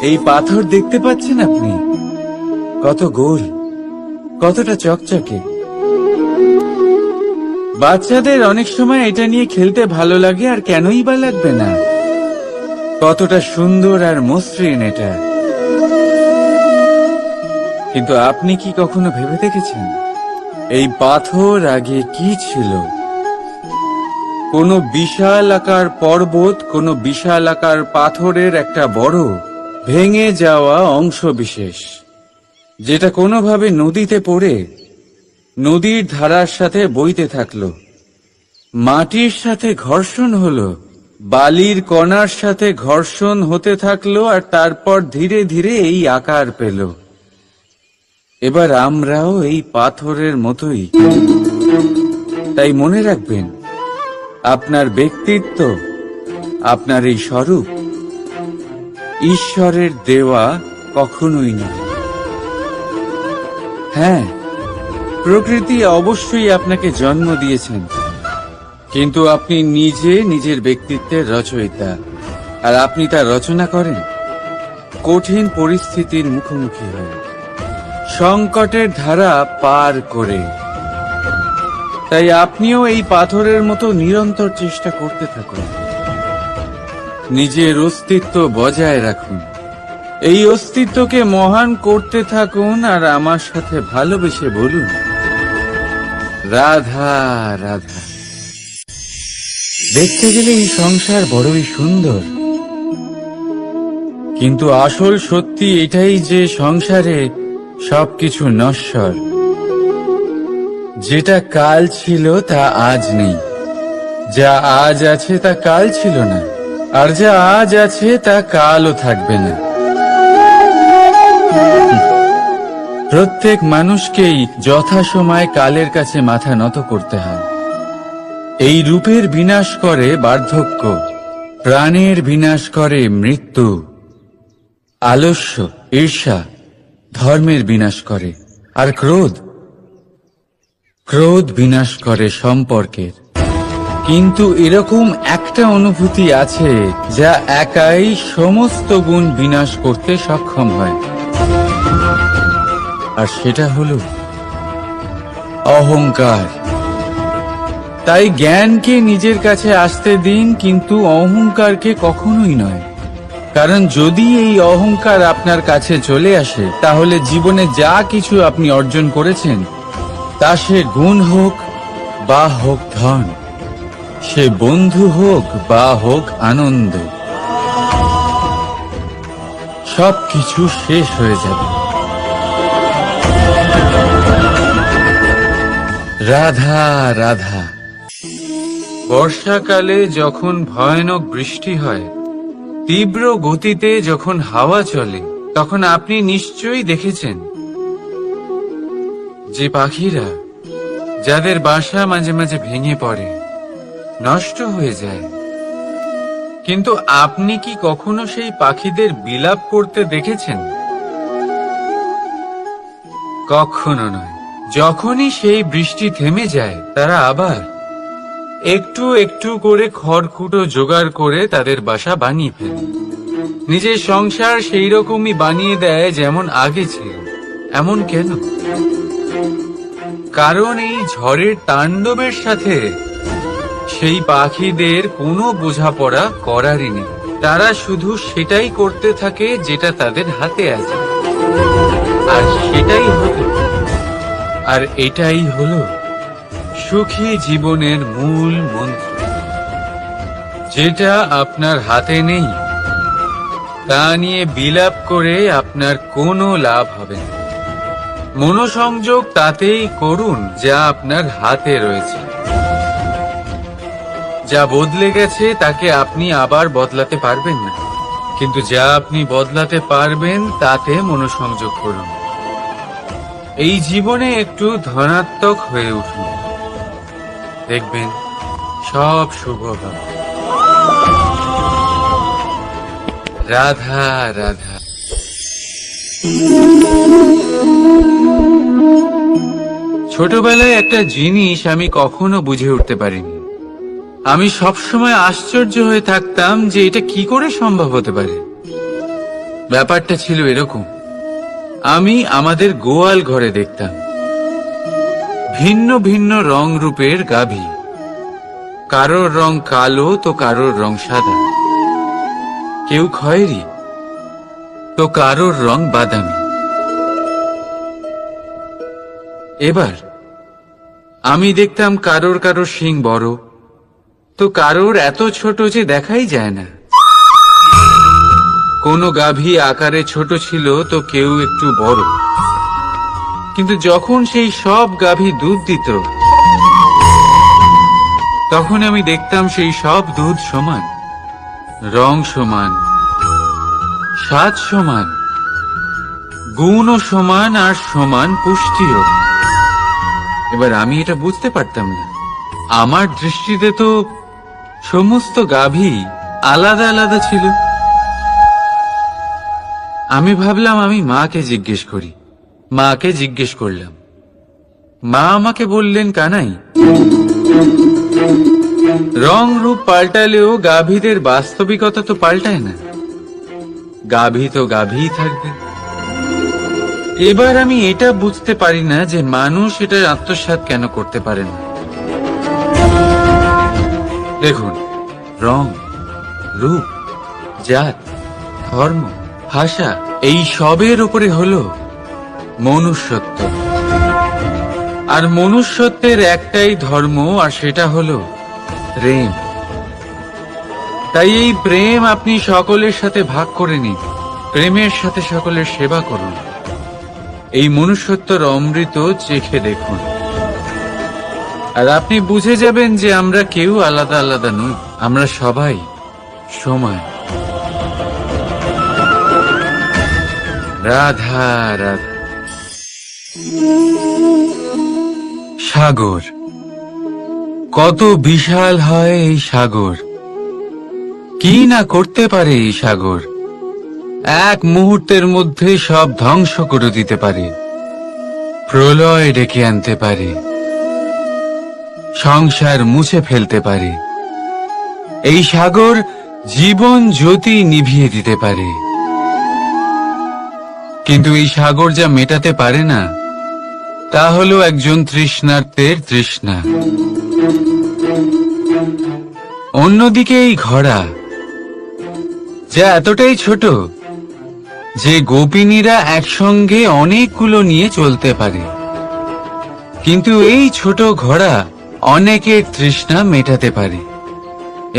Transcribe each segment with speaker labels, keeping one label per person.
Speaker 1: এই পাথর দেখতে পাচ্ছেন আপনি? কত গোল, কতটা চকচকে। বাচ্চাদের অনেক সময় এটা নিয়ে খেলতে ভালো লাগে, আর কেনই বা লাগবে না। কতটা সুন্দর আর মসৃণ এটা। কিন্তু আপনি কি কখনো ভেবে দেখেছেন এই পাথর আগে কি ছিল? কোনো বিশাল আকার পর্বত, কোনো বিশাল আকার পাথরের একটা বড় ভেঙে যাওয়া অংশ বিশেষ, যেটা কোনোভাবে নদীতে পড়ে নদীর ধারার সাথে বইতে থাকলো, মাটির সাথে ঘর্ষণ হলো, বালির কণার সাথে ঘর্ষণ হতে থাকলো, আর তারপর ধীরে ধীরে এই আকার পেল। এবার আমরাও এই পাথরের মতোই। তাই মনে রাখবেন, আপনার ব্যক্তিত্ব, আপনার এই স্বরূপ ঈশ্বরের দেওয়া কখনোই না। হ্যাঁ, প্রকৃতি অবশ্যই আপনাকে জন্ম দিয়েছেন, কিন্তু আপনি নিজে নিজের ব্যক্তিত্বের রচয়িতা। আর আপনি তা রচনা করেন কঠিন পরিস্থিতির মুখোমুখি হয়ে, সংকটের ধারা পার করে। তাই আপনিও এই পাথরের মতো নিরন্তর চেষ্টা করতে থাকুন, নিজের অস্তিত্ব বজায় রাখুন, এই অস্তিত্বকে মহান করতে থাকুন, আর আমার সাথে ভালোবেসে বলুন, রাধা রাধা। দেখতে গেলে এই সংসার বড়ই সুন্দর, কিন্তু আসল সত্যি এটাই যে সংসারে সবকিছু নশ্বর। যেটা কাল ছিল তা আজ নেই, যা আজ আছে তা কাল ছিল না, আর যা আজ আছে তা কালও থাকবে না। প্রত্যেক মানুষকেই যথাসময়ে কালের কাছে মাথা নত করতে হয়। এই রূপের বিনাশ করে বার্ধক্য, প্রাণের বিনাশ করে মৃত্যু, আলস্য, ঈর্ষা ধর্মের বিনাশ করে, আর ক্রোধ বিনাশ করে সম্পর্কের। কিন্তু এরকম একটা অনুভূতি আছে যা একাই সমস্ত গুণ বিনাশ করতে সক্ষম হয়, আর সেটা হলো অহংকার। তাই জ্ঞানকে নিজের কাছে আসতে দিন, কিন্তু অহংকারকে কখনোই নয়। কারণ যদি এই অহংকার আপনার কাছে চলে আসে, তাহলে জীবনে যা কিছু আপনি অর্জন করেছেন, তা সে গুণ হোক বা হোক ধন, সে বন্ধু হোক বা হোক আনন্দ, সবকিছু শেষ হয়ে যাবে। রাধা রাধা। বর্ষাকালে যখন ভয়ানক বৃষ্টি হয়, তীব্র গতিতে যখন হাওয়া চলে, তখন আপনি নিশ্চয়ই দেখেছেন যে পাখিরা, যাদের বাসা মাঝে মাঝে ভেঙে পড়ে, নষ্ট হয়ে যায়। কিন্তু আপনি কি কখনো সেই পাখিদের বিলাপ করতে দেখেছেন? কখনো নয়। যখনই সেই বৃষ্টি থেমে যায়, তারা আবার একটু একটু করে খড়কুটো জোগাড় করে তাদের বাসা বানিয়ে ফেলে। নিজের সংসার সেই রকমই বানিয়ে দেয় যেমন আগে ছিল। এমন কেন? কারণ এই ঝড়ের তাণ্ডবের সাথে সেই পাখিদের কোনো বোঝাপড়া করারই নেই। তারা শুধু সেটাই করতে থাকে যেটা তাদের হাতে আছে, আর সেটাই হলো, আর এটাই হলো সুখী জীবনের মূল মন্ত্র। যেটা আপনার হাতে নেই, তা নিয়ে বিলাপ করে আপনার কোনো লাভ হবে না। মনোসংযোগ তাতেই করুন যা আপনার হাতে রয়েছে। যা বদলে গেছে তাকে আপনি আবার বদলাতে পারবেন না, কিন্তু যা আপনি বদলাতে পারবেন তাতে মনোসংযোগ করুন। এই জীবনে একটু ধনাত্মক হয়ে উঠুন, দেখবেন সব শুভ হবে। রাধা রাধা। ছোটবেলায় একটা জিনিস আমি কখনো বুঝে উঠতে পারিনি। আমি সবসময় আশ্চর্য হয়ে থাকতাম যে এটা কি করে সম্ভব হতে পারে। ব্যাপারটা ছিল এরকম, আমি আমাদের গোয়াল ঘরে দেখতাম ভিন্ন ভিন্ন রং রূপের গাভী। কারোর রং কালো তো কারোর রং সাদা, কেউ খয়েরি তো কারোর রং বাদামি। এবার আমি দেখতাম কারোর কারোর শিং বড় তো কারোর এত ছোট যে দেখাই যায় না। কোনো গাভী আকারে ছোট ছিল তো কেউ একটু বড়, কিন্তু যখন সেই সব গাভী দুধ দিত তখন আমি দেখতাম সেই সব দুধ সমান, রং সমান, স্বাদ সমান, গুণও সমান, আর সমান পুষ্টিও। এবার আমি এটা বুঝতে পারতাম না। আমার দৃষ্টিতে তো সমস্ত গাভী আলাদা আলাদা ছিল। আমি ভাবলাম আমি মাকে জিজ্ঞেস করি। মাকে জিজ্ঞেস করলাম। মা আমাকে বললেন, কানাই, রং রূপ পাল্টালেও গাভীদের বাস্তবিকতা তো পাল্টায় না, গাভী তো গাভীই থাকবে। এবার আমি এটা বুঝতে পারি না যে মানুষ এটা আত্মসাৎ কেন করতে পারে না। দেখুন, রং, রূপ, জাত, ধর্ম, ভাষা, এই সবের উপরে হলো মনুষ্যত্ব। আর মনুষ্যত্বের একটাই ধর্ম, আর সেটা হলো প্রেম। তাই এই প্রেম আপনি সকলের সাথে ভাগ করে নিন, প্রেমের সাথে সকলের সেবা করুন। এই মনুষ্যত্বর অমৃত চেখে দেখুন, আর আপনি বুঝে যাবেন যে আমরা কেউ আলাদা আলাদা নই, আমরা সবাই সমান। রাধা রাধা। সাগর, কত বিশাল হয় এই সাগর! কি না করতে পারে এই সাগর! এক মুহূর্তের মধ্যে সব ধ্বংস করে দিতে পারে, প্রলয় ডেকে আনতে পারে, সংসার মুছে ফেলতে পারে। এই সাগর জীবন জ্যোতি নিভিয়ে দিতে পারে। কিন্তু এই সাগর যা মেটাতে পারে না তা হলো একজন তৃষ্ণার্তের তৃষ্ণা। অন্যদিকে এই ঘোড়া, যা এতটাই ছোট যে গোপিনীরা একসঙ্গে অনেকগুলো নিয়ে চলতে পারে, কিন্তু এই ছোট ঘোড়া অনেকের তৃষ্ণা মেটাতে পারে।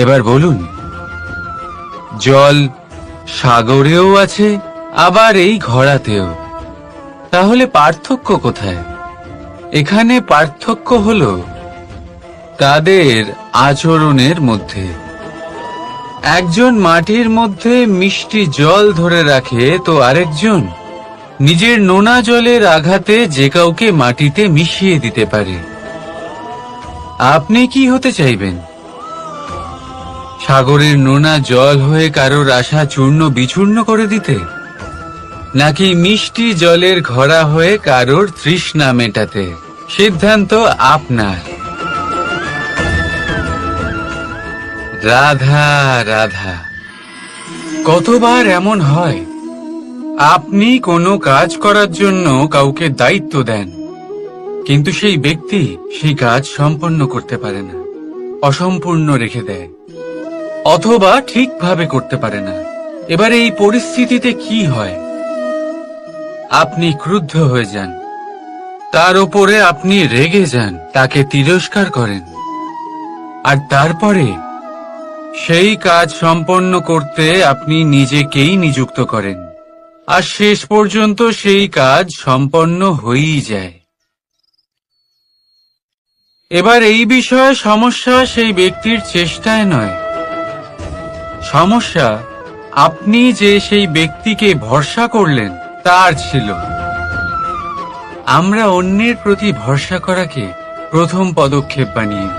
Speaker 1: এবার বলুন, জল সাগরেও আছে, আবার এই ঘোড়াতেও। তাহলে পার্থক্য কোথায়? এখানে পার্থক্য হলো তাদের আচরণের মধ্যে। একজন মাটির মধ্যে মিষ্টি জল ধরে রাখে, তো আরেকজন নিজের নোনা জলের আঘাতে যে কাউকে মাটিতে মিশিয়ে দিতে পারে। আপনি কি হতে চাইবেন? সাগরের নোনা জল হয়ে কারোর আশা চূর্ণ বিচূর্ণ করে দিতে, নাকি মিষ্টি জলের ঘোড়া হয়ে কারোর তৃষ্ণা মেটাতে? সিদ্ধান্ত আপনার। রাধা রাধা। কতবার এমন হয়, আপনি কোনো কাজ করার জন্য কাউকে দায়িত্ব দেন, কিন্তু সেই ব্যক্তি সেই কাজ সম্পন্ন করতে পারে না, অসম্পূর্ণ রেখে দেয়, অথবা ঠিকভাবে করতে পারে না। এবার এই পরিস্থিতিতে কি হয়? আপনি ক্রুদ্ধ হয়ে যান, তার উপরে আপনি রেগে যান, তাকে তিরস্কার করেন, আর তারপরে সেই কাজ সম্পন্ন করতে আপনি নিজেকেই নিযুক্ত করেন, আর শেষ পর্যন্ত সেই কাজ সম্পন্ন হয়েই যায়। এবার এই বিষয়ে সমস্যা সেই ব্যক্তির চেষ্টায় নয়, সমস্যা আপনি যে সেই ব্যক্তিকে ভরসা করলেন তার ছিল। আমরা অন্যের প্রতি ভরসা করাকে প্রথম পদক্ষেপ বানিয়ে,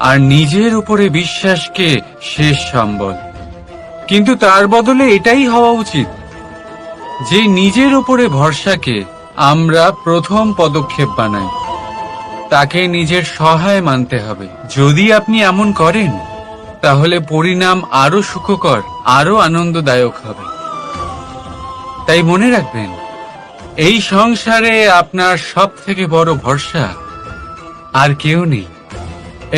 Speaker 1: আর নিজের উপরে বিশ্বাসকে শেষ সম্বল। কিন্তু তার বদলে এটাই হওয়া উচিত যে নিজের উপরে ভরসাকে আমরা প্রথম পদক্ষেপ বানাই, তাকে নিজের সহায় মানতে হবে। যদি আপনি এমন করেন তাহলে পরিণাম আরো সুখকর, আরো আনন্দদায়ক হবে। তাই মনে রাখবেন, এই সংসারে আপনার সব থেকে বড় ভরসা আর কেউ নেই।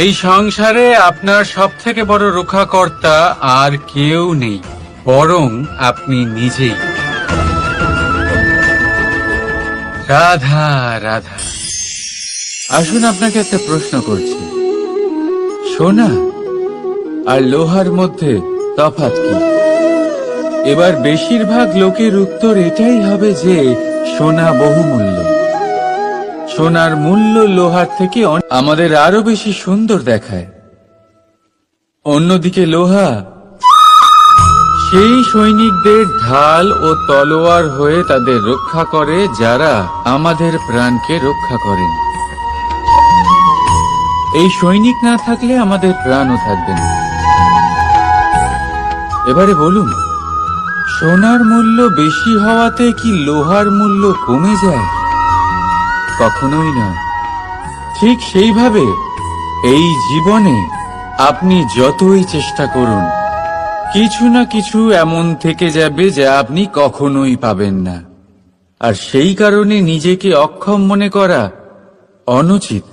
Speaker 1: এই সংসারে আপনার সব থেকে বড় রক্ষাকর্তা আর কেউ নেই, বরং আপনি নিজেই। রাধা রাধা। আসুন আপনাকে একটা প্রশ্ন করছি, সোনা আর লোহার মধ্যে তফাৎ কি? এবার বেশিরভাগ লোকের উত্তর এটাই হবে যে সোনা বহুমূল্য। সোনার মূল্য লোহার থেকে আমাদের আরো বেশি সুন্দর দেখায়। অন্যদিকে লোহা সেই সৈনিকদের ঢাল ও তলোয়ার হয়ে তাদের রক্ষা করে, যারা আমাদের প্রাণকে রক্ষা করেন। এই সৈনিক না থাকলে আমাদের প্রাণও থাকবে না। এবারে বলুন, সোনার মূল্য বেশি হওয়াতে কি লোহার মূল্য কমে যায়? কখনোই নয়। ঠিক সেইভাবে এই জীবনে আপনি যতই চেষ্টা করুন, কিছু না কিছু এমন থেকে যাবে যা আপনি কখনোই পাবেন না। আর সেই কারণে নিজেকে অক্ষম মনে করা অনুচিত।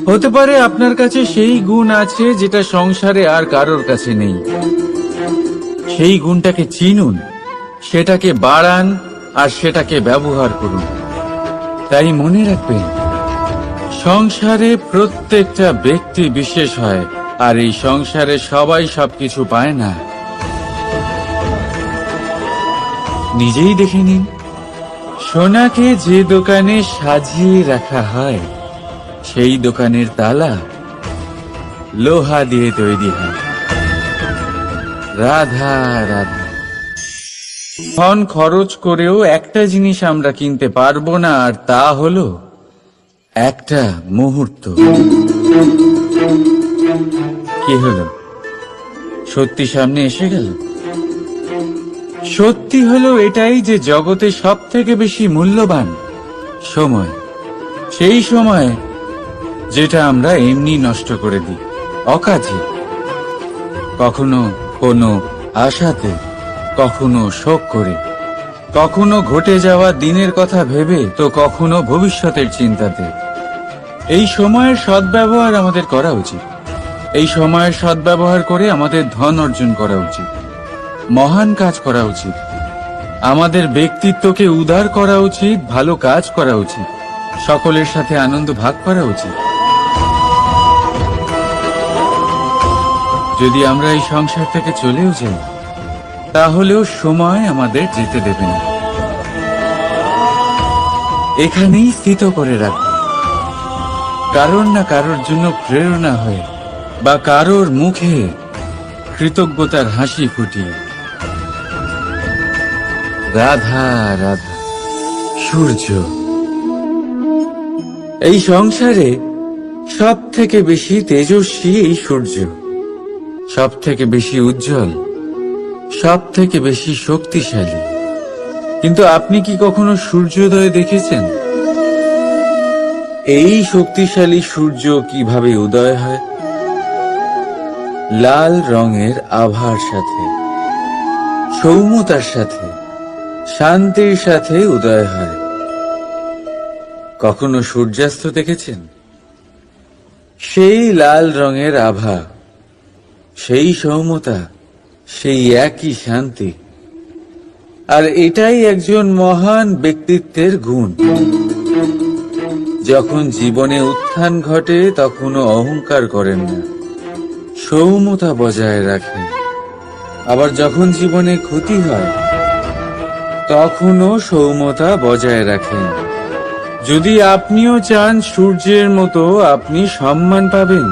Speaker 1: হতে পারে আপনার কাছে সেই গুণ আছে যেটা সংসারে আর কারোর কাছে নেই। সেই গুণটাকে চিনুন, সেটাকে বাড়ান আর সেটাকে ব্যবহার করুন। তাই মনে রাখবেন, সংসারে প্রত্যেকটা ব্যক্তি বিশেষ হয়, আর এই সংসারে সবাই সবকিছু পায় না। নিজেই দেখে নিন, সোনাকে যে দোকানে সাজিয়ে রাখা হয়, সেই দোকানের তালা লোহা দিয়ে তৈরি হয়। রাধা রাধা। ধন খরচ করেও একটা জিনিস আমরা কিনতে পারবো না, আর তা হলো একটা মুহূর্ত। কি হলো? সত্যি সামনে এসে গেল। সত্যি হলো এটাই যে জগতে সব থেকে বেশি মূল্যবান সময়। সেই সময় যেটা আমরা এমনি নষ্ট করে দিই, অকাজে, কখনো কোনো আশাতে, কখনো শোক করে, কখনো ঘটে যাওয়া দিনের কথা ভেবে, তো কখনো ভবিষ্যতের চিন্তাতে। এই সময়ের সদ্ব্যবহার আমাদের করা উচিত। এই সময়ের সদ্ব্যবহার করে আমাদের ধন অর্জন করা উচিত, মহান কাজ করা উচিত, আমাদের ব্যক্তিত্বকে উদার করা উচিত, ভালো কাজ করা উচিত, সকলের সাথে আনন্দ ভাগ করা উচিত। যদি আমরা এই সংসার থেকে চলেও যাই, তাহলেও সময় আমাদের যেতে দেবে না। এখানেই স্থিত করে রাখবে, কারোর না কারোর জন্য প্রেরণা হয়ে, বা কারোর মুখে কৃতজ্ঞতার হাসি ফুটিয়ে। রাধা রাধা। সূর্য। এই সংসারে সব থেকে বেশি তেজস্বী এই সূর্য, সব থেকে বেশি উজ্জ্বল, সব থেকে বেশি শক্তিশালী। কিন্তু আপনি কি কখনো সূর্যোদয় দেখেছেন? এই শক্তিশালী সূর্য কিভাবে উদয় হয়? লাল রঙের আভার সাথে, সৌম্যতার সাথে, শান্তির সাথে উদয় হয়। কখনো সূর্যাস্ত দেখেছেন? সেই লাল রঙের আভা, সেই সৌম্যতা, সেই একই শান্তি। আর এটাই একজন মহান ব্যক্তিত্বের গুণ। যখন জীবনে উত্থান ঘটে, তখনও অহংকার করেন না, সৌম্যতা বজায় রাখেন। আবার যখন জীবনে ক্ষতি হয়, তখনও সৌম্যতা বজায় রাখেন। যদি আপনিও চান সূর্যের মতো আপনি সম্মান পাবেন,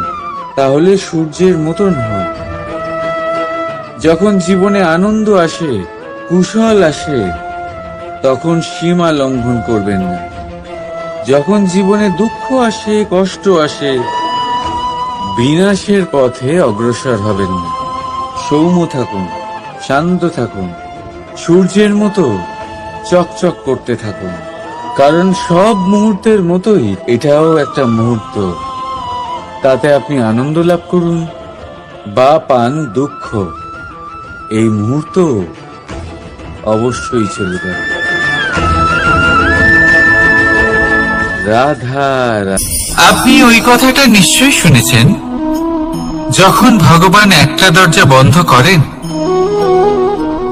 Speaker 1: তাহলে সূর্যের মতন হন। যখন জীবনে আনন্দ আসে, কুশল আসে, তখন সীমা লঙ্ঘন করবেন না। যখন জীবনে দুঃখ আসে, কষ্ট আসে, বিনাশের পথে অগ্রসর হবেন না। সৌম্য থাকুন, শান্ত থাকুন, সূর্যের মতো চকচক করতে থাকুন। কারণ সব মুহূর্তের মতোই এটাও একটা মুহূর্ত। তাতে আপনি আনন্দ লাভ করুন, বা পান দুঃখ, এই মুহূর্ত অবশ্যই চলে যাবে। রাধা
Speaker 2: আপনি ওই কথাটা নিশ্চয়ই শুনেছেন, যখন ভগবান একটা দরজা বন্ধ করেন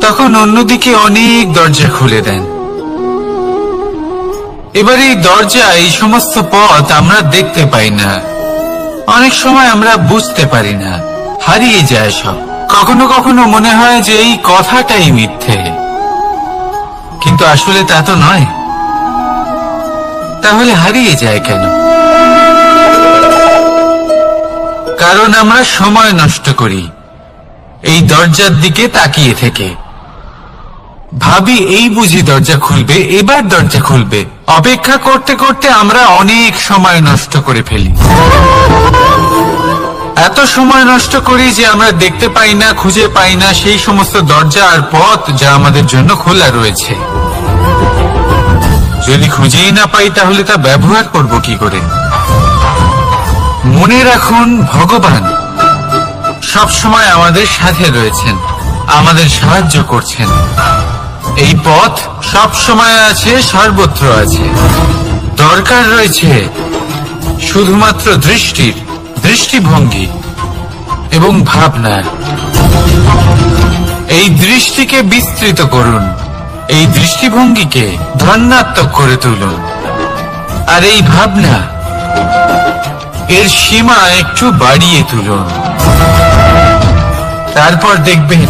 Speaker 2: তখন অন্যদিকে অনেক দরজা খুলে দেন। এবার এই দরজা, এই সমস্ত পথ আমরা দেখতে পাই না, অনেক সময় আমরা বুঝতে পারি না, হারিয়ে যায় সব। কখনো কখনো মনে হয় যে এই কথাটাই মিথ্যে, কিন্তু আসলে তা তো নয়। তাহলে হারিয়ে যায় কেন? কারণ আমরা সময় নষ্ট করি এই দরজার দিকে তাকিয়ে থেকে। ভাবি এই বুঝি দরজা খুলবে, এবার দরজা খুলবে। অপেক্ষা করতে করতে আমরা অনেক সময় নষ্ট করে ফেলি। এত সময় নষ্ট করি যে আমরা দেখতে পাই না, খুঁজে পাই না সেই সমস্ত দরজা আর পথ যা আমাদের জন্য খোলা রয়েছে। যদি খুঁজেই না পাই তাহলে তা ব্যবহার করব কি করে? মনে রাখুন, ভগবান সব সময় আমাদের সাথে রয়েছেন, আমাদের সাহায্য করছেন। এই পথ সব সময় আছে, সর্বত্র আছে। দরকার রয়েছে শুধুমাত্র দৃষ্টির, দৃষ্টিভঙ্গি এবং ভাবনার। এই দৃষ্টিকে বিস্তৃত করুন, এই দৃষ্টিভঙ্গিকে ধন্যাত্মক করে তুলুন, আর এই ভাবনা, এর সীমা একটু বাড়িয়ে তুলুন। তারপর দেখবেন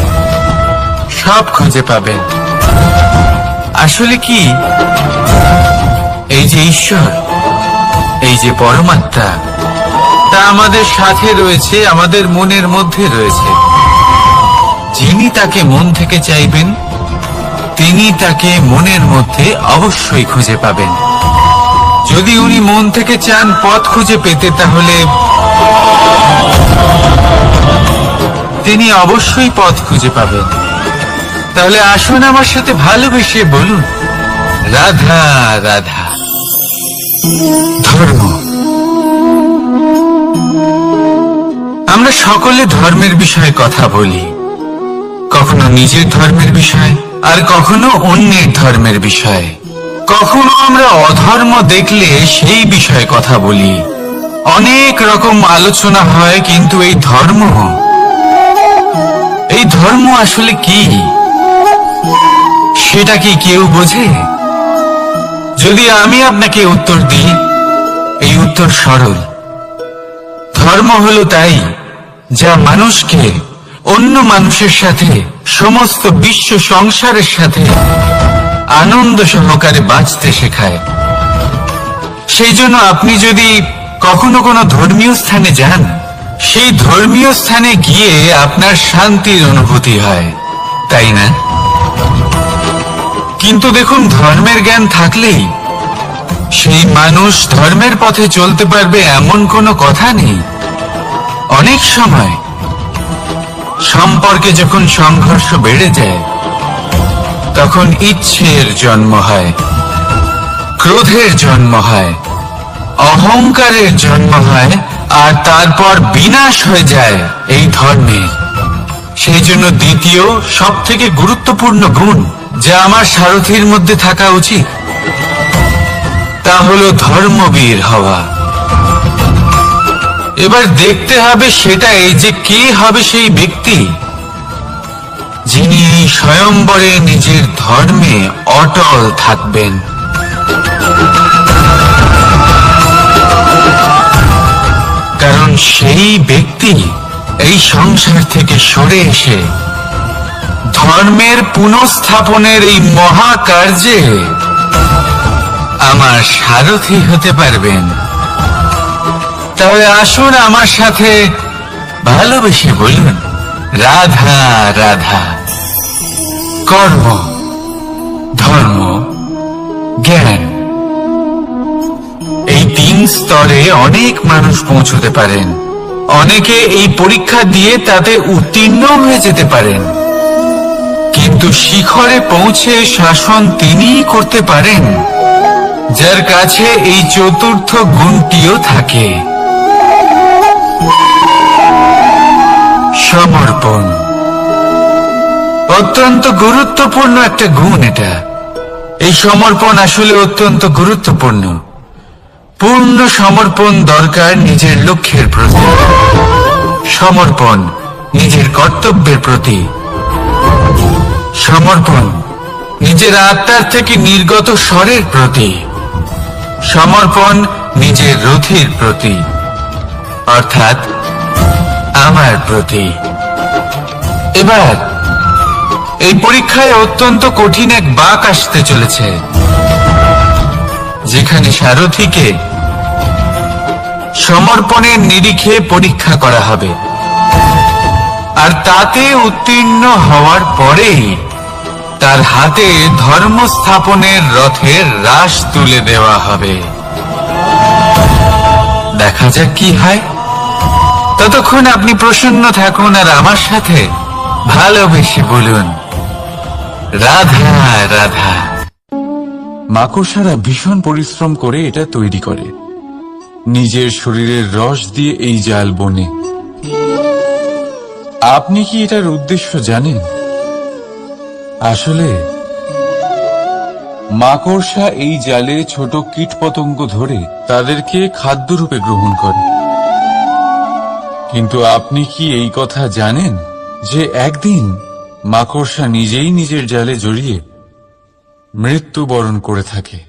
Speaker 2: সব খুঁজে পাবেন। আসলে কি, এই যে ঈশ্বর, এই যে পরমাত্মা, তা আমাদের সাথে রয়েছে, আমাদের মনের মধ্যে রয়েছে। যিনি তাকে মন থেকে চাইবেন তিনি তাকে মনের মধ্যে অবশ্যই খুঁজে পাবেন। যদি উনি মন থেকে চান পথ খুঁজে পেতে, তাহলে তিনি অবশ্যই পথ খুঁজে পাবেন। তাহলে আসুন আমার সাথে ভালোবেসে বলুন, রাধা রাধা। ধর্ম, আমরা সকলে ধর্মের বিষয়ে কথা বলি, কখনো নিজের ধর্মের বিষয়, আর কখনো অন্যের ধর্মের বিষয়। কখনো আমরা অধর্ম দেখলে সেই বিষয়ে কথা বলি। অনেক রকম আলোচনা হয়, কিন্তু এই ধর্ম আসলে কি, সেটা কি কেউ বোঝে? যদি আমি আপনাকে উত্তর দিই, এই উত্তর সরল। ধর্ম হলো তাই যা মানুষকে অন্য মানুষের সাথে, সমস্ত বিশ্ব সংসারের সাথে আনন্দ সহকারে বাঁচতে শেখায়। সেই জন্য আপনি যদি কখনো কোনো ধর্মীয় স্থানে যান, সেই ধর্মীয় স্থানে গিয়ে আপনার শান্তির অনুভূতি হয়, তাই না? কিন্তু দেখুন, ধর্মের জ্ঞান থাকলেই সেই মানুষ ধর্মের পথে চলতে পারবে এমন কোনো কথা নেই। অনেক সময় সম্পর্কে যখন সংঘর্ষ বেড়ে যায়, তখন ইচ্ছের জন্ম হয়, ক্রোধের জন্ম হয়, অহংকারের জন্ম হয়, আর তারপর বিনাশ হয়ে যায় এই ধর্মের। সেই জন্য দ্বিতীয় সব থেকে গুরুত্বপূর্ণ গুণ যা আমার সারথীর মধ্যে থাকা উচিত, তা হলো ধর্মবীর হওয়া। এবার দেখতে হবে সেটা এই যে কে হবে সেই ব্যক্তি যিনি স্বয়ম্বরে নিজের ধর্মে অটল থাকবেন। কারণ সেই ব্যক্তি এই সংসার থেকে সরে এসে ধর্মের পুনঃস্থাপনের এই মহাকার্যে আমার সারথি হতে পারবেন। তাহলে আসুন আমার সাথে ভালোবেসে বলুন, রাধা রাধা। কর্ম, ধর্ম, জ্ঞান, এই তিন স্তরে অনেক মানুষ পৌঁছতে পারেন। অনেকে এই পরীক্ষা দিয়ে তাতে উত্তীর্ণ হয়ে যেতে পারেন, কিন্তু শিখরে পৌঁছে শাসন তিনিই করতে পারেন যার কাছে এই চতুর্থ গুণটিও থাকে। সমর্পণ। অত্যন্ত গুরুত্বপূর্ণ একটা গুণ এটা। এই সমর্পণ আসলে অত্যন্ত গুরুত্বপূর্ণ। পূর্ণ সমর্পণ দরকার নিজের লক্ষ্যের প্রতি, সমর্পণ নিজের কর্তব্যের প্রতি, সমর্পণ নিজের আত্মার থেকে নির্গত স্বরের প্রতি, সমর্পণ নিজের রথের প্রতি, অর্থাৎ আমার প্রতি। এবার এই পরীক্ষায় অত্যন্ত কঠিন এক বাঁক আসতে চলেছে, যেখানে সারথীকে সমর্পণের নিরিখে পরীক্ষা করা হবে, আর তাতে উত্তীর্ণ হওয়ার পরেই তার হাতে ধর্ম স্থাপনের রথের রাশ তুলে দেওয়া হবে। দেখা যাক কি হয়। ততক্ষণ আপনি প্রসন্ন থাকুন আর আমার সাথে ভালোবেসে বলুন, রাধা রাধা।
Speaker 1: মাকড়সারা ভীষণ পরিশ্রম করে এটা তৈরি করে, নিজের শরীরের রস দিয়ে এই জাল বনে। আপনি কি এটার উদ্দেশ্য জানেন? আসলে মাকড়সা এই জালে ছোট কীটপতঙ্গ ধরে তাদেরকে খাদ্যরূপে গ্রহণ করে। কিন্তু আপনি কি এই কথা জানেন যে একদিন মাকড়সা নিজেই নিজের জালে জড়িয়ে মৃত্যুবরণ করে থাকে?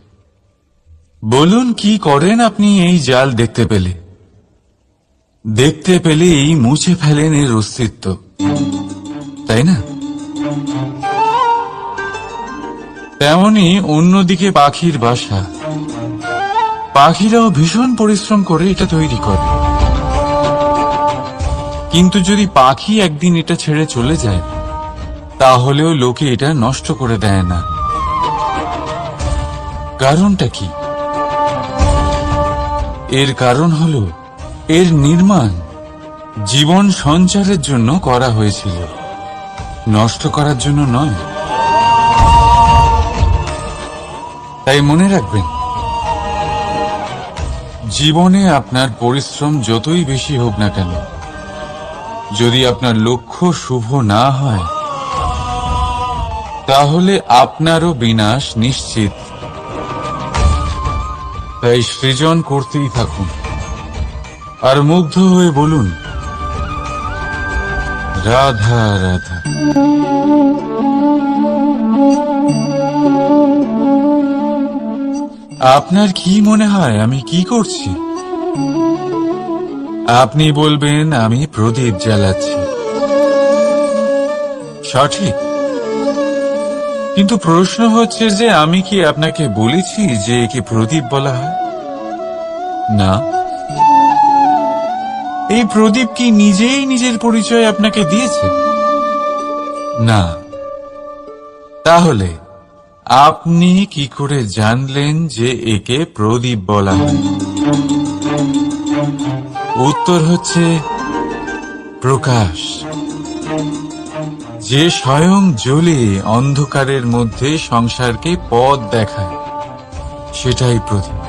Speaker 1: বলুন, কি করেন আপনি এই জাল দেখতে পেলে? দেখতে পেলেই মুছে ফেলেন এর অস্তিত্ব, তাই না? তেমনি অন্যদিকে পাখির বাসা, পাখিরাও ভীষণ পরিশ্রম করে এটা তৈরি করে। কিন্তু যদি পাখি একদিন এটা ছেড়ে চলে যায়, তাহলেও লোকে এটা নষ্ট করে দেয় না। কারণটা কি? এর কারণ হলো এর নির্মাণ জীবন সঞ্চারের জন্য করা হয়েছিল, নষ্ট করার জন্য নয়। তাই মনে রাখবেন, জীবনে আপনার পরিশ্রম যতই বেশি হোক না কেন, যদি আপনার লক্ষ্য শুভ না হয়, তাহলে আপনারও বিনাশ নিশ্চিত। তাই সৃজন করতেই থাকুন আর মুগ্ধ হয়ে বলুন, রাধা রাধা। আপনার কি মনে হয় আমি কি করছি? আপনি বলবেন আমি প্রদীপ জ্বালাচ্ছি। সঠিক, কিন্তু প্রশ্ন হচ্ছে যে আমি কি আপনাকে বলেছি যে একে প্রদীপ বলা হয়? না। এই প্রদীপ কি নিজেই নিজের পরিচয় আপনাকে দিয়েছে? না। তাহলে আপনি কি করে জানলেন যে একে প্রদীপ বলা হয়? উত্তর হচ্ছে প্রকাশ, যে স্বয়ং জ্বলে অন্ধকারের মধ্যে সংসারকে পথ দেখায়, সেটাই প্রদীপ।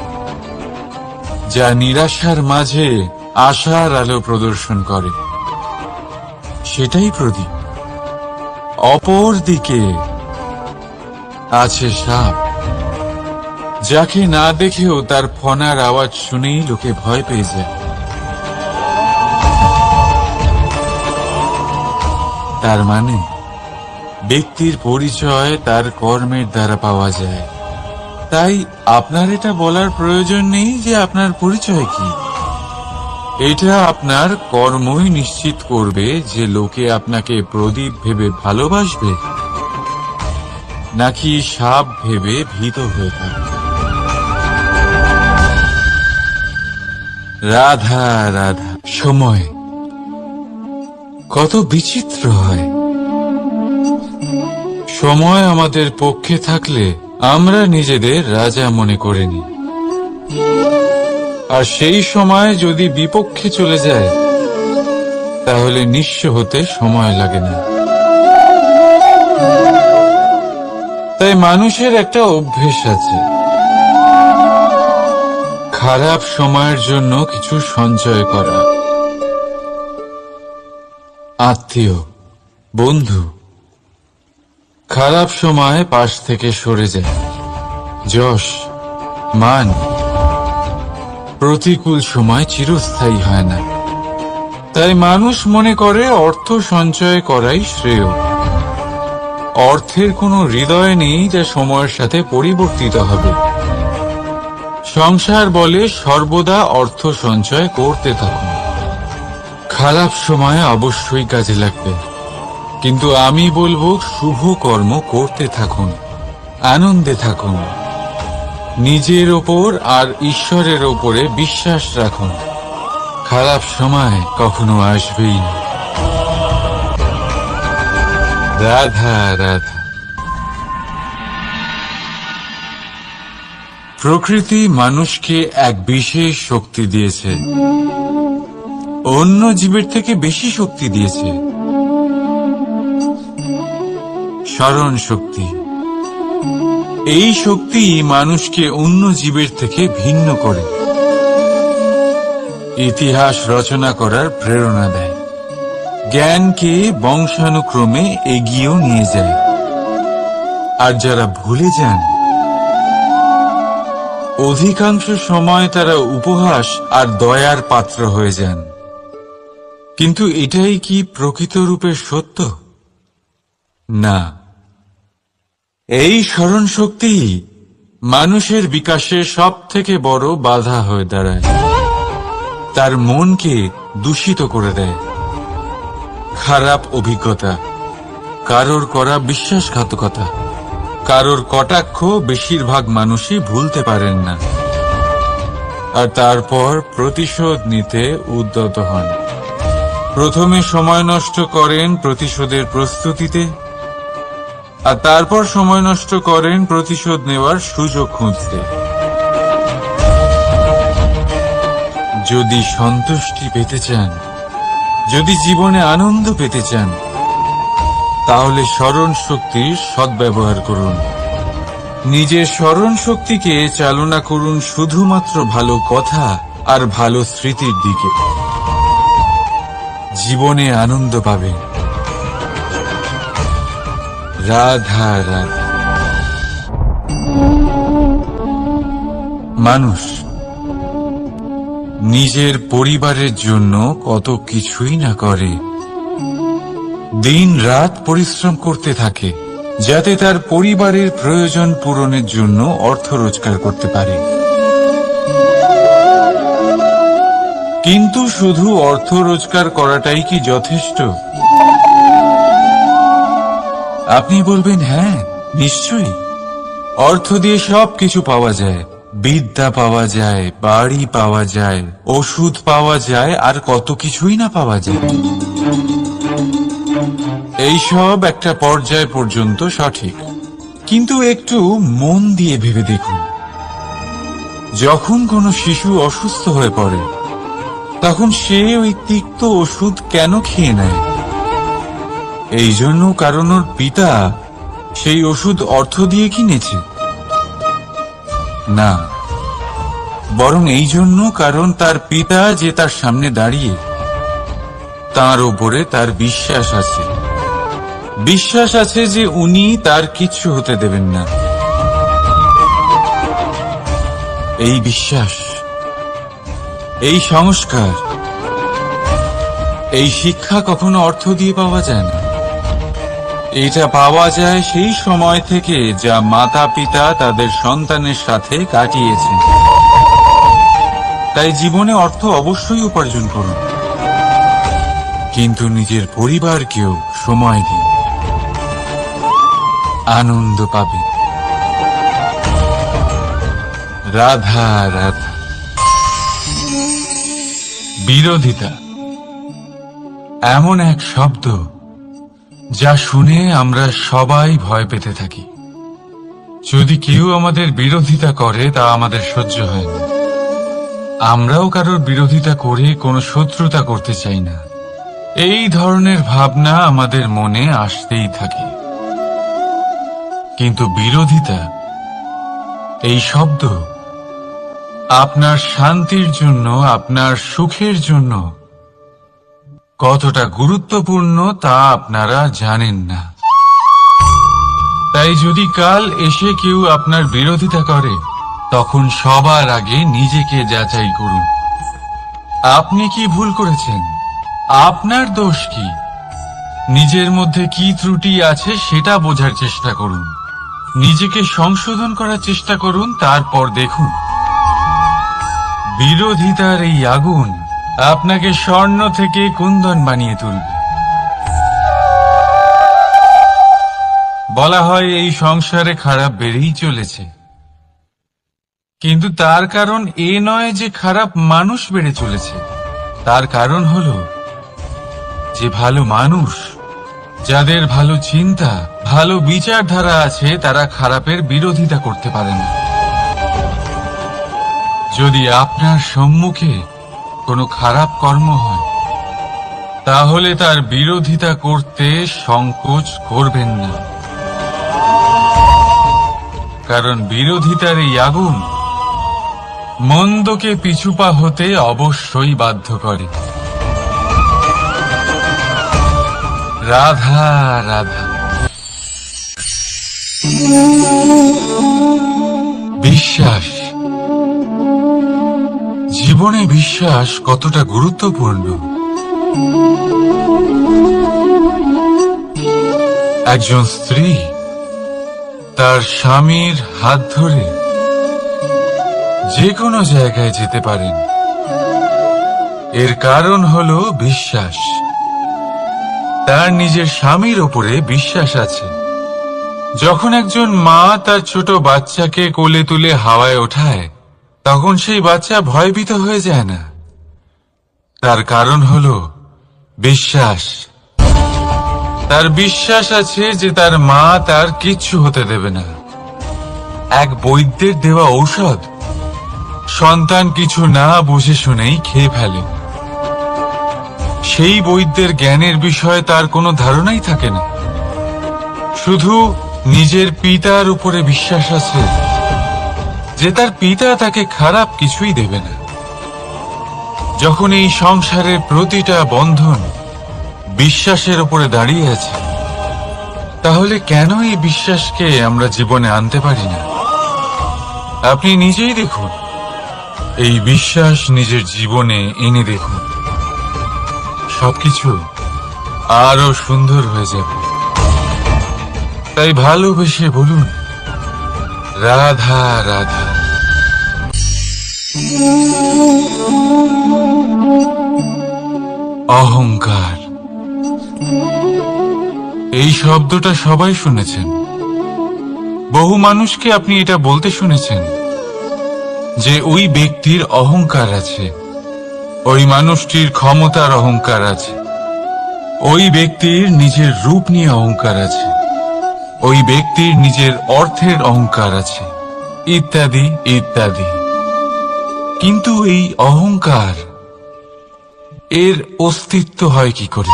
Speaker 1: যা নিরাশার মাঝে আশার আলো প্রদর্শন করে, সেটাই প্রদীপ। অপর দিকে আছে সাপ, যাকে না দেখেও তার ফনার আওয়াজ শুনেই লোকে ভয় পেয়ে যায়। তার মানে ব্যক্তির পরিচয় তার কর্মের দ্বারা পাওয়া যায়। তাই আপনার এটা বলার প্রয়োজন নেই যে আপনার পরিচয় কি। এটা আপনার কর্মই নিশ্চিত করবে যে লোকে আপনাকে প্রদীপ ভেবে ভালোবাসবে নাকি সাপ ভেবে ভীত হয়ে থাকবে। রাধা রাধা। সময় কত বিচিত্র হয়। সময় আমাদের পক্ষে থাকলে আমরা নিজেদের রাজা মনে করে নিই, আর সেই সময় যদি বিপক্ষে চলে যায়, তাহলে নিঃস্ব হতে সময় লাগে না। তাই মানুষের একটা অভ্যেস আছে, খারাপ সময়ের জন্য কিছু সঞ্চয় করা। আত্মীয়, বন্ধু খারাপ সময় পাশ থেকে সরে যায়, যশ মান প্রতিকূল সময় চিরস্থায়ী হয় না। তাই মানুষ মনে করে অর্থ সঞ্চয় করাই শ্রেয়। অর্থের কোনো হৃদয় নেই যা সময়ের সাথে পরিবর্তিত হবে। সংসার বলে সর্বদা অর্থ সঞ্চয় করতে থাকুন। খারাপ সময় অবশ্যই কাজে লাগবে, কিন্তু আমি বলবো শুভ কর্ম করতে থাকুন, আনন্দে থাকুন, নিজের ওপর আর ঈশ্বরের ওপরে বিশ্বাস রাখুন। খারাপ সময় কখনো আসবেই না। রাধা রাধা। প্রকৃতি মানুষকে এক বিশেষ শক্তি দিয়েছে, অন্য জীবের থেকে বেশি শক্তি দিয়েছে। স্মরণ শক্তি। এই শক্তি মানুষকে অন্য জীবের থেকে ভিন্ন করে, ইতিহাস রচনা করার প্রেরণা দেয়, জ্ঞানকে বংশানুক্রমে এগিয়েও নিয়ে যায়। আর যারা ভুলে যান, অধিকাংশ সময় তারা উপহাস আর দয়ার পাত্র হয়ে যান। কিন্তু এটাই কি প্রকৃত রূপে সত্য? না। এই স্মরণ শক্তি মানুষের বিকাশে সব থেকে বড় বাধা হয়ে দাঁড়ায়। তার মনকে দূষিত করে দেয়। খারাপ অভিজ্ঞতা, কারোর করা বিশ্বাসঘাতকতা, কারোর কটাক্ষ বেশিরভাগ মানুষই ভুলতে পারেন না, আর তারপর প্রতিশোধ নিতে উদ্যত হন। প্রথমে সময় নষ্ট করেন প্রতিশোধের প্রস্তুতিতে, আর তারপর সময় নষ্ট করেন প্রতিশোধ নেওয়ার সুযোগ খুঁজতে। যদি সন্তুষ্টি পেতে চান, যদি জীবনে আনন্দ পেতে চান, তাহলে স্মরণ শক্তির সদ্ব্যবহার করুন। নিজের স্মরণ শক্তিকে চালনা করুন শুধুমাত্র ভালো কথা আর ভালো স্মৃতির দিকে। জীবনে আনন্দ পাবেন। রাধা রাধা। মানুষ নিজের পরিবারের জন্য কত কিছুই না করে, দিন রাত পরিশ্রম করতে থাকে যাতে তার পরিবারের প্রয়োজন পূরণের জন্য অর্থ রোজগার করতে পারে। কিন্তু শুধু অর্থ রোজগার করাটাই কি যথেষ্ট? আপনি বলবেন, হ্যাঁ নিশ্চয়ই, অর্থ দিয়ে সবকিছু পাওয়া যায়, বিদ্যা পাওয়া যায়, বাড়ি পাওয়া যায়, ওষুধ পাওয়া যায়, আর কত কিছুই না পাওয়া যায়। এইসব একটা পর্যায় পর্যন্ত সঠিক, কিন্তু একটু মন দিয়ে ভেবে দেখুন, যখন কোনো শিশু অসুস্থ হয়ে পড়ে তখন সে ওই তিক্ত ওষুধ কেন খেয়ে নেয়? এই জন্য কারণ ওর পিতা সেই ওষুধ অর্থ দিয়ে কিনেছে? না, বরং এই জন্য কারণ তার পিতা যে তার সামনে দাঁড়িয়ে, তার ওপরে তার বিশ্বাস আছে। বিশ্বাস আছে যে উনি তার কিচ্ছু হতে দেবেন না। এই বিশ্বাস, এই সংস্কার, এই শিক্ষা কখনো অর্থ দিয়ে পাওয়া যায় না। এটা পাওয়া যায় সেই সময় থেকে যা মাতা পিতা তাদের সন্তানের সাথে কাটিয়েছেন। তাই জীবনে অর্থ অবশ্যই উপার্জন করুন, কিন্তু নিজের পরিবারকেও সময় দিন, আনন্দ পাবেন। রাধা রাধা। বিরোধিতা এমন এক শব্দ যা শুনে আমরা সবাই ভয় পেতে থাকি। যদি কেউ আমাদের বিরোধিতা করে তা আমাদের সহ্য হয় না। আমরাও কারোর বিরোধিতা করে কোনো শত্রুতা করতে চাই না। এই ধরনের ভাবনা আমাদের মনে আসতেই থাকে। কিন্তু বিরোধিতা, এই শব্দ আপনার শান্তির জন্য, আপনার সুখের জন্য কতটা গুরুত্বপূর্ণ তা আপনারা জানেন না। তাই যদি কাল এসে কেউ আপনার বিরোধিতা করে, তখন সবার আগে নিজেকে যাচাই করুন। আপনি কি ভুল করেছেন? আপনার দোষ কি? নিজের মধ্যে কি ত্রুটি আছে সেটা বোঝার চেষ্টা করুন। নিজেকে সংশোধন করার চেষ্টা করুন, তারপর দেখুন বিরোধিতার এই আগুন আপনাকে স্বর্ণ থেকে কুন্দন বানিয়ে তুলবে। বলা হয় এই সংসারে খারাপ বেড়েই চলেছে, কিন্তু তার কারণ এ নয় যে খারাপ মানুষ বেড়ে চলেছে। তার কারণ হলো যে ভালো মানুষ, যাদের ভালো চিন্তা, ভালো বিচারধারা আছে, তারা খারাপের বিরোধিতা করতে পারে না। যদি আপনার সম্মুখে কোনো খারাপ কর্ম হয়, তাহলে তার বিরোধিতা করতে সংকোচ করবেন না, কারণ বিরোধিতার এই আগুন মন্দকে পিছুপা হতে অবশ্যই বাধ্য করে। রাধা রাধা। বিশ্বাস, জীবনে বিশ্বাস কতটা গুরুত্বপূর্ণ। একজন স্ত্রী তার স্বামীর হাত ধরে যে কোনো জায়গায় যেতে পারেন, এর কারণ হলো বিশ্বাস। তার নিজের স্বামীর ওপরে বিশ্বাস আছে। যখন একজন মা তার ছোট বাচ্চাকে কোলে তুলে হাওয়ায় ওঠায়, তখন সেই বাচ্চা ভয়ভীত হয়ে যায় না। তার কারণ হলো বিশ্বাস। তার বিশ্বাস আছে যে তার মা তার কিচ্ছু হতে দেবে না। এক বৈদ্যের দেওয়া ঔষধ সন্তান কিছু না বুঝে শুনেই খেয়ে ফেলে। সেই বৈদ্যের জ্ঞানের বিষয়ে তার কোনো ধারণাই থাকে না, শুধু নিজের পিতার উপরে বিশ্বাস আছে যে তার পিতা তাকে খারাপ কিছুই দেবে না। যখন এই সংসারের প্রতিটা বন্ধন বিশ্বাসের উপরে দাঁড়িয়ে আছে, তাহলে কেন এই বিশ্বাসকে আমরা জীবনে আনতে পারি না? আপনি নিজেই দেখুন, এই বিশ্বাস নিজের জীবনে এনে দেখুন, সবকিছু আরো সুন্দর হয়ে যাবে। তাই ভালোবেসে বলুন রাধা রাধা। অহংকার, এই শব্দটা সবাই শুনেছেন। বহু মানুষকে আপনি এটা বলতে শুনেছেন যে ওই ব্যক্তির অহংকার আছে, ওই মানুষটির ক্ষমতার অহংকার আছে, ওই ব্যক্তির নিজের রূপ নিয়ে অহংকার আছে, ওই ব্যক্তির নিজের অর্থের অহংকার আছে, ইত্যাদি ইত্যাদি। কিন্তু এই অহংকার, এর অস্তিত্ব হয় কি করে?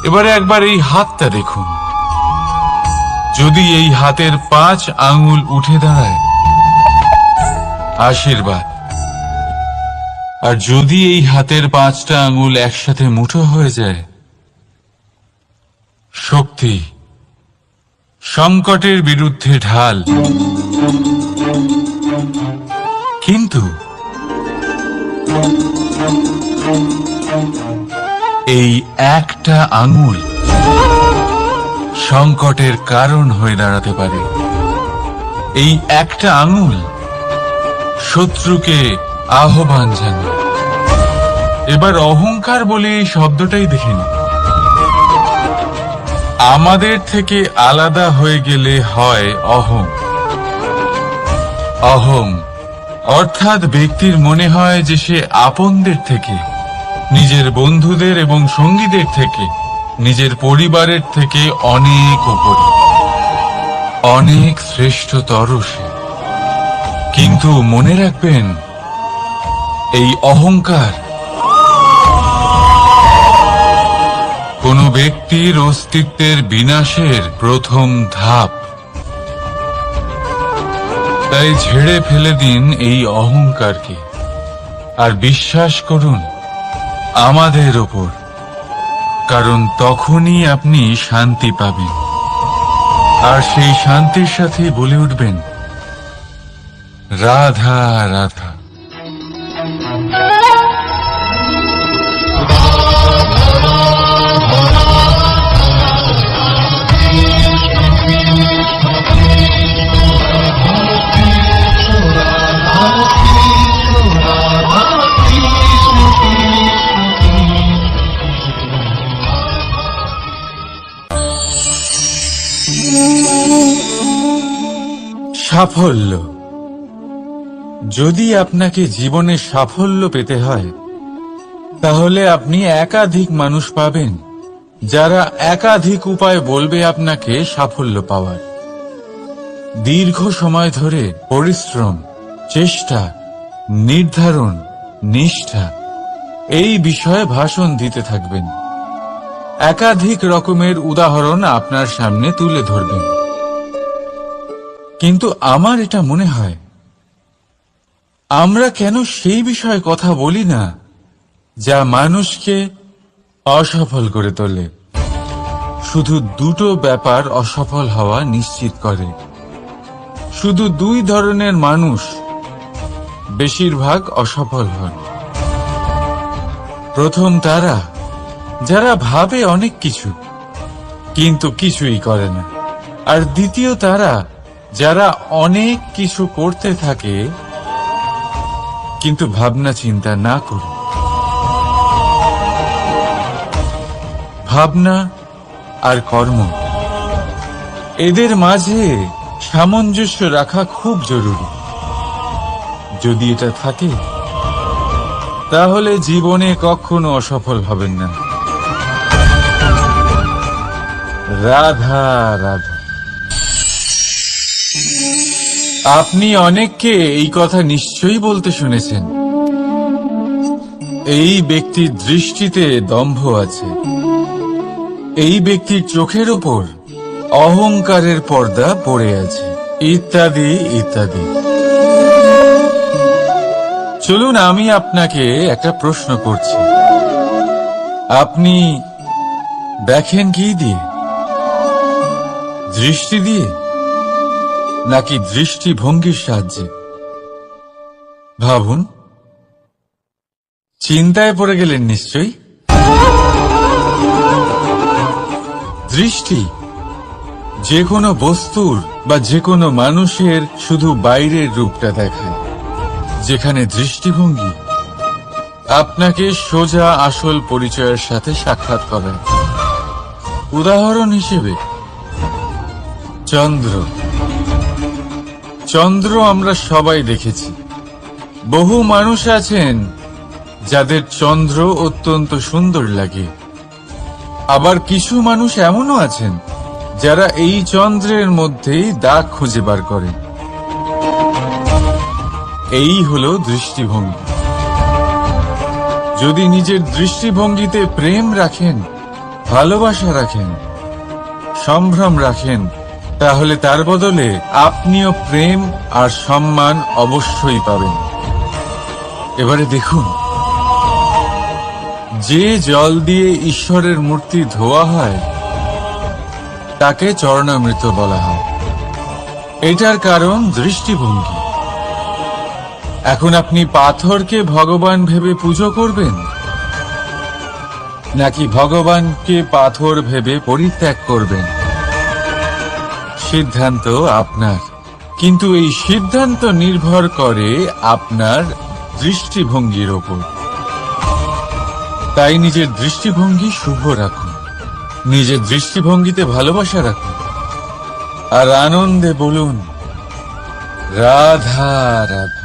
Speaker 1: এবারে একবার এই হাতটা দেখুন। যদি এই হাতের 5 আঙ্গুল উঠে দাঁড়ায়, আশীর্বাদ। আর যদি এই হাতের 5টা আঙ্গুল একসাথে মুঠো হয়ে যায়, শক্তি, সংকটের বিরুদ্ধে ঢাল। কিন্তু এই একটা আঙ্গুল সংকটের কারণ হয়ে দাঁড়াতে পারে। এই একটা আঙ্গুল শত্রুকে আহ্বান জানায়। এবার অহংকার বলে এই শব্দটাই দেখে নিন। আমাদের থেকে আলাদা হয়ে গেলে হয় অহং। অহং অর্থাৎ ব্যক্তির মনে হয় যে সে আপনদের থেকে, নিজের বন্ধুদের এবং সঙ্গীদের থেকে, নিজের পরিবারের থেকে অনেক উপরে, অনেক শ্রেষ্ঠতর সে। কিন্তু মনে রাখবেন, এই অহংকার কোন ব্যক্তির অস্তিত্বের বিনাশের প্রথম ধাপ। তাই ঝেড়ে ফেলে দিন এই অহংকারকে। আর বিশ্বাস করুন আমাদের ওপর, কারণ তখনই আপনি শান্তি পাবেন। আর সেই শান্তির সাথে বলে উঠবেন, রাধা রাধা। সাফল্য। যদি আপনাকে জীবনে সাফল্য পেতে হয়, তাহলে আপনি একাধিক মানুষ পাবেন যারা একাধিক উপায় বলবে আপনাকে সাফল্য পাওয়ার। দীর্ঘ সময় ধরে পরিশ্রম, চেষ্টা, নির্ধারণ, নিষ্ঠা এই বিষয়ে ভাষণ দিতে থাকবেন। একাধিক রকমের উদাহরণ আপনার সামনে তুলে ধরবেন। কিন্তু আমার এটা মনে হয়, আমরা কেন সেই বিষয়ে কথা বলি না যা মানুষকে অসফল করে তোলে? শুধু দুটো ব্যাপার অসফল হওয়া নিশ্চিত করে। শুধু দুই ধরনের মানুষ বেশিরভাগ অসফল হন। প্রথম তারা যারা ভাবে অনেক কিছু কিন্তু কিছুই করে না। আর দ্বিতীয় তারা যারা অনেক কিছু করতে থাকে কিন্তু ভাবনা চিন্তা না করে। ভাবনা আর কর্ম, এদের মাঝে সামঞ্জস্য রাখা খুব জরুরি। যদি এটা থাকে, তাহলে জীবনে কখনো অসফল হবেন না। রাধা রাধা। আপনি অনেককে এই কথা নিশ্চয়ই বলতে শুনেছেন, এই ব্যক্তির দৃষ্টিতে দম্ভ আছে, এই ব্যক্তির চোখের ওপর অহংকারের পর্দা পড়ে আছে, ইত্যাদি ইত্যাদি। চলুন আমি আপনাকে একটা প্রশ্ন করছি। আপনি দেখেন কি দিয়ে? দৃষ্টি দিয়ে নাকি দৃষ্টিভঙ্গির সাহায্যে? ভাবুন। চিন্তায় পড়ে গেলেন নিশ্চয়ই। দৃষ্টি যে কোনো বস্তুর বা যে কোনো মানুষের শুধু বাইরের রূপটা দেখায়, যেখানে দৃষ্টিভঙ্গি আপনাকে সোজা আসল পরিচয়ের সাথে সাক্ষাৎ করায়। উদাহরণ হিসেবে চন্দ্র। চন্দ্র আমরা সবাই দেখেছি। বহু মানুষ আছেন যাদের চন্দ্র অত্যন্ত সুন্দর লাগে। আবার কিছু মানুষ এমনও আছেন যারা এই চন্দ্রের মধ্যেই দাগ খুঁজে বার করেন। এই হলো দৃষ্টিভঙ্গি। যদি নিজের দৃষ্টিভঙ্গিতে প্রেম রাখেন, ভালোবাসা রাখেন, সম্ভ্রম রাখেন, তাহলে তার বদলে আপনিও প্রেম আর সম্মান অবশ্যই পাবেন। এবারে দেখুন, যে জল দিয়ে ঈশ্বরের মূর্তি ধোয়া হয় তাকে চরণামৃত বলা হয়। এটার কারণ দৃষ্টিভঙ্গি। এখন আপনি পাথরকে ভগবান ভেবে পুজো করবেন, নাকি ভগবানকে পাথর ভেবে পরিত্যাগ করবেন? সিদ্ধান্ত আপনার, কিন্তু এই সিদ্ধান্ত নির্ভর করে আপনার দৃষ্টিভঙ্গির ওপর। তাই নিজের দৃষ্টিভঙ্গি শুভ রাখুন, নিজের দৃষ্টিভঙ্গিতে ভালোবাসা রাখুন, আর আনন্দে বলুন রাধা রাধা।